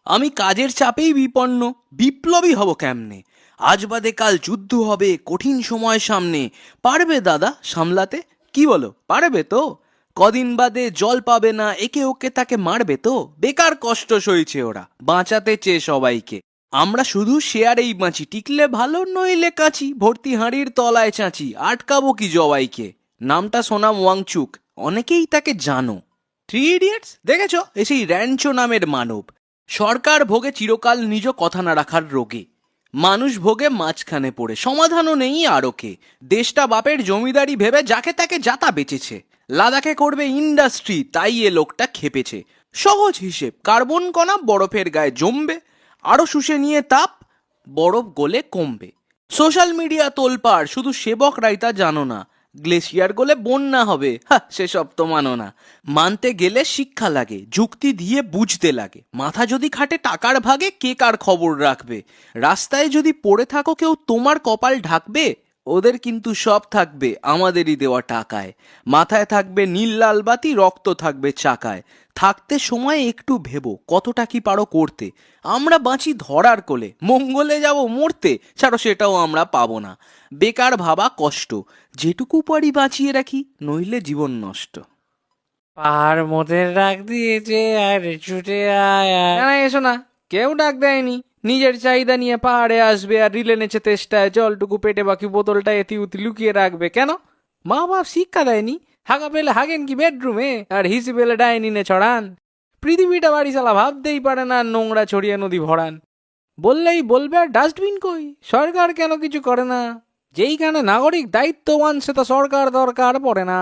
আমি কাজের চাপেই বিপন্ন, বিপ্লবী হব কেমনে? আজ বাদে কাল যুদ্ধ হবে, কঠিন সময় সামনে। পারবে দাদা সামলাতে? কি বলো, পারবে তো? কদিন বাদে জল পাবে না, একে ওকে তাকে মারবে তো? বেকার কষ্ট সইছে ওরা, বাঁচাতে চেয়ে সবাইকে। আমরা শুধু শেয়ারেই বাঁচি, টিকলে ভালো নইলে কাঁচি, ভর্তি হাঁড়ির তলায় চাঁচি, আটকাবো কি জবাইকে? নামটা সোনাম ওয়াংচুক, অনেকেই তাকে জানো। থ্রি ইডিয়টস দেখেছো? এই র্যাঞ্চো নামের মানব। সরকার ভোগে চিরকাল নিজ কথা না রাখার রোগে, মানুষ ভোগে মাঝখানে পড়ে, সমাধানও নেই আরোকে। দেশটা বাপের জমিদারি ভেবে যাকে তাকে যাতা বেচেছে, লাদাখে করবে ইন্ডাস্ট্রি, তাই এ লোকটা খেপেছে। সহজ হিসেব, কার্বন কণা বরফের গায়ে জমবে, আরো শুষে নিয়ে তাপ, বরফ গলে কমবে। সোশ্যাল মিডিয়া তোলপাড়, শুধু সেবকরাই তা জানো না। গ্লেশিয়ার গলে বন্যা হবে, সেসব তো মানো না। মানতে গেলে শিক্ষা লাগে, যুক্তি দিয়ে বুঝতে লাগে। মাথা যদি খাটে টাকার ভাগে, কে কার খবর রাখবে? রাস্তায় যদি পড়ে থাকো, কেউ তোমার কপাল ঢাকবে? ওদের কিন্তু সব থাকবে আমাদেরই দেওয়া টাকায়। মাথায় থাকবে নীল লাল বাতি, রক্ত থাকবে চাকায়। থাকতে সময় একটু ভেবো, কতটা কি পারো করতে। আমরা বাঁচি ধরার কোলে, মঙ্গলে যাব মরতে, ছাড়ো সেটাও আমরা পাবো না। বেকার ভাবা কষ্ট, যেটুকু পারি বাঁচিয়ে রাখি, নইলে জীবন নষ্ট। পাহাড় মোদের ডাক দিয়েছে আর ছুটে আয় আয়। না না, এসো না, কেউ ডাক দেয়নি। নিজের চাহিদা নিয়ে পাহাড়ে আসবে আর রিলে নেচে তেষ্টায় জলটুকু পেটে, বাকি বোতলটা এতি উতি লুকিয়ে রাখবে কেন? মা বাপ শিক্ষা দেয়নি? হাগা পেলে হাগেন কি বেডরুমে, আর হিসি পেলে ডাইনিনে ছড়ান? পৃথিবীটা বাড়ি চালা ভাবতেই পারে না, নোংরা ছড়িয়ে নদী ভরান। বললেই বলবে আর ডাস্টবিন কই, সরকার কেন কিছু করে না? যেইখানে নাগরিক দায়িত্ববান, সেটা সরকার দরকার পড়ে না।